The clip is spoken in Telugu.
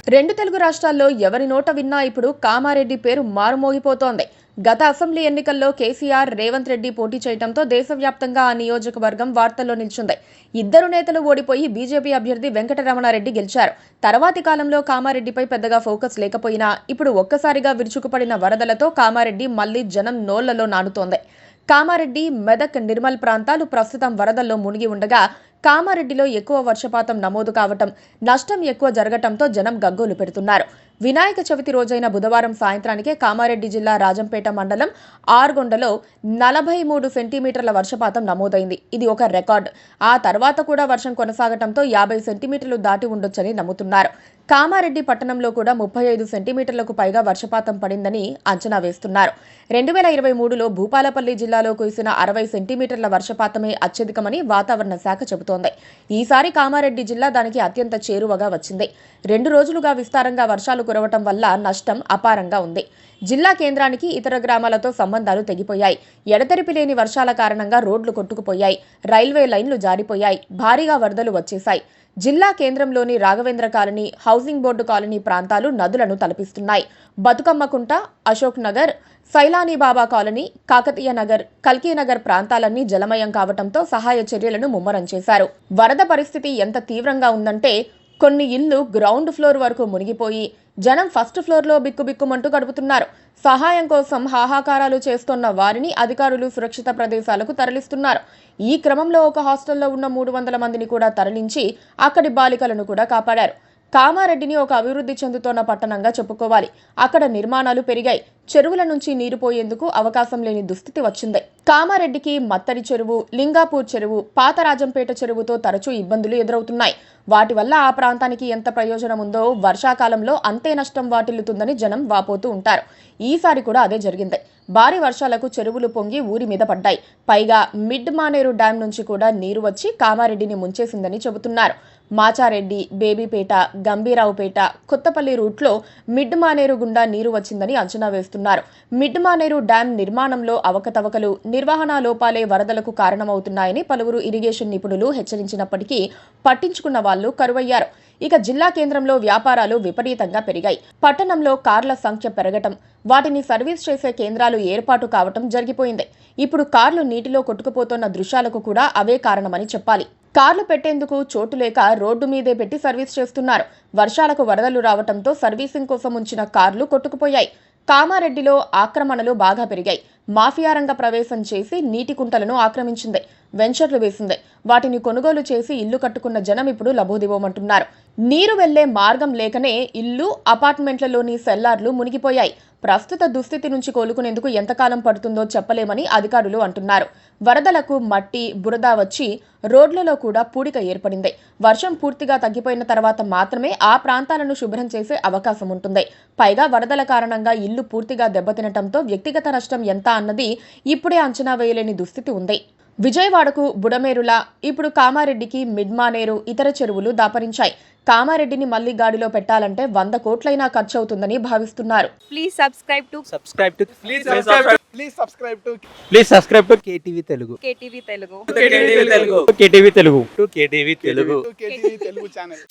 రెండు తెలుగు రాష్ట్రాల్లో ఎవరి నోట విన్నా ఇప్పుడు కామారెడ్డి పేరు మారుమోగిపోతోంది. గత అసెంబ్లీ ఎన్నికల్లో కేసీఆర్, రేవంత్ రెడ్డి పోటీ చేయడంతో దేశవ్యాప్తంగా ఆ నియోజకవర్గం వార్తల్లో నిలిచింది. ఇద్దరు నేతలు ఓడిపోయి బీజేపీ అభ్యర్థి వెంకటరమణారెడ్డి గెలిచారు. తర్వాతి కాలంలో కామారెడ్డిపై పెద్దగా ఫోకస్ లేకపోయినా ఇప్పుడు ఒక్కసారిగా విరుచుకుపడిన వరదలతో కామారెడ్డి మళ్లీ జనం నోళ్లలో నానుతోంది. కామారెడ్డి, మెదక్, నిర్మల్ ప్రాంతాలు ప్రస్తుతం వరదల్లో మునిగి ఉండగా కామారెడ్డిలో ఎక్కువ వర్షపాతం నమోదు కావటం, నష్టం ఎక్కువ జరగటంతో జనం గగ్గోలు పెడుతున్నారు. వినాయక చవితి రోజైన బుధవారం సాయంత్రానికే కామారెడ్డి జిల్లా రాజంపేట మండలం ఆర్గొండలో 43 సెంటీమీటర్ల వర్షపాతం నమోదైంది. ఇది ఒక రికార్డు. ఆ తర్వాత కూడా వర్షం కొనసాగటంతో 50 సెంటీమీటర్లు దాటి ఉండొచ్చని నమ్ముతున్నారు. కామారెడ్డి పట్టణంలో కూడా 35 సెంటీమీటర్లకు పైగా వర్షపాతం పడిందని అంచనా వేస్తున్నారు. 2023లో భూపాలపల్లి జిల్లాలో కురిసిన 60 సెంటీమీటర్ల వర్షపాతమే అత్యధికమని వాతావరణ శాఖ చెబుతోంది. ఈసారి కామారెడ్డి జిల్లా దానికి అత్యంత చేరువగా వచ్చింది. 2 రోజులుగా విస్తారంగా వర్షాలు కురవటం వల్ల నష్టం అపారంగా ఉంది. జిల్లా కేంద్రానికి ఇతర గ్రామాలతో సంబంధాలు తెగిపోయాయి. ఎడతెరిపి లేని వర్షాల కారణంగా రోడ్లు కొట్టుకుపోయాయి. రైల్వే లైన్లు జారిపోయాయి. భారీగా వరదలు వచ్చేశాయి. జిల్లా కేంద్రంలోని Raghavendra colony, housing board colony ప్రాంతాలు నదులను తలపిస్తున్నాయి. బతుకమ్మకుంట, అశోక్ నగర్, సైలానీబాబా కాలనీ, కాకతీయ నగర్, కల్కీనగర్ ప్రాంతాలన్నీ జలమయం కావడంతో సహాయ చర్యలను ముమ్మరం చేశారు. వరద పరిస్థితి ఎంత తీవ్రంగా ఉందంటే కొన్ని ఇళ్లు గ్రౌండ్ ఫ్లోర్ వరకు మునిగిపోయి జనం ఫస్ట్ ఫ్లోర్లో బిక్కుబిక్కుమంటూ గడుపుతున్నారు. సహాయం కోసం హాహాకారాలు చేస్తున్న వారిని అధికారులు సురక్షిత ప్రదేశాలకు తరలిస్తున్నారు. ఈ క్రమంలో ఒక హాస్టల్లో ఉన్న 300 మందిని కూడా తరలించి అక్కడి బాలికలను కూడా కాపాడారు. కామారెడ్డిని ఒక అభివృద్ధి చెందుతోన్న పట్టణంగా చెప్పుకోవాలి. అక్కడ నిర్మాణాలు పెరిగాయి. చెరువుల నుంచి నీరు పోయేందుకు అవకాశం లేని దుస్థితి వచ్చింది. కామారెడ్డికి మత్తడి చెరువు, లింగాపూర్ చెరువు, పాత రాజంపేట చెరువుతో తరచూ ఇబ్బందులు ఎదురవుతున్నాయి. వాటి వల్ల ఆ ప్రాంతానికి ఎంత ప్రయోజనం ఉందో వర్షాకాలంలో అంతే నష్టం వాటిల్లుతుందని జనం వాపోతూ ఉంటారు. ఈసారి కూడా అదే జరిగింది. భారీ వర్షాలకు చెరువులు పొంగి ఊరి మీద పడ్డాయి. పైగా మిడ్ మానేరు డ్యాం నుంచి కూడా నీరు వచ్చి కామారెడ్డిని ముంచేసిందని చెబుతున్నారు. మాచారెడ్డి, బేబీపేట, గంభీరావుపేట, కొత్తపల్లి రూట్లో మిడ్ మానేరు గుండా నీరు వచ్చిందని అంచనా వేస్తున్నారు. మిడ్ మానేరు డ్యాం నిర్మాణంలో అవకతవకలు, నిర్వహణ లోపాలే వరదలకు కారణమవుతున్నాయని పలువురు ఇరిగేషన్ నిపుణులు హెచ్చరించినప్పటికీ పట్టించుకున్న వాళ్లు కరువయ్యారు. ఇక జిల్లా కేంద్రంలో వ్యాపారాలు విపరీతంగా పెరిగాయి. పట్టణంలో కార్ల సంఖ్య పెరగటం, వాటిని సర్వీస్ చేసే కేంద్రాలు ఏర్పాటు కావటం జరిగిపోయింది. ఇప్పుడు కార్లు నీటిలో కొట్టుకుపోతున్న దృశ్యాలకు కూడా అవే కారణమని చెప్పాలి. కార్లు పెట్టేందుకు చోటు లేక రోడ్డు మీదే పెట్టి సర్వీస్ చేస్తున్నారు. వర్షాలకు వరదలు రావటంతో సర్వీసింగ్ కోసం ఉంచిన కార్లు కొట్టుకుపోయాయి. కామారెడ్డిలో ఆక్రమణలు బాగా పెరిగాయి. మాఫియా రంగ ప్రవేశం చేసి నీటి కుంటలను ఆక్రమించింది. వెంచర్లు వేసింది. వాటిని కొనుగోలు చేసి ఇల్లు కట్టుకున్న జనం ఇప్పుడు లబోదిబోమంటున్నారు. నీరు వెళ్లే మార్గం లేకనే ఇల్లు, అపార్ట్మెంట్లలోని సెల్లార్లు మునిగిపోయాయి. ప్రస్తుత దుస్థితి నుంచి కోలుకునేందుకు ఎంతకాలం పడుతుందో చెప్పలేమని అధికారులు అంటున్నారు. వరదలకు మట్టి, బురద వచ్చి రోడ్లలో కూడా పూడిక ఏర్పడింది. వర్షం పూర్తిగా తగ్గిపోయిన తర్వాత మాత్రమే ఆ ప్రాంతాలను శుభ్రం చేసే అవకాశం ఉంటుంది. పైగా వరదల కారణంగా ఇల్లు పూర్తిగా దెబ్బతినటంతో వ్యక్తిగత నష్టం ఎంత అన్నది ఇప్పుడే అంచనా వేయలేని దుస్థితి ఉంది. విజయవాడకు బుడమేరులా ఇప్పుడు కామారెడ్డికి మిడ్మానేరు, ఇతర చెరువులు దాపరించాయి. కామారెడ్డిని మళ్లీ గాడిలో పెట్టాలంటే 100 కోట్లైనా ఖర్చు అవుతుందని భావిస్తున్నారు. Please subscribe to KTV Telugu. KTV Telugu channel.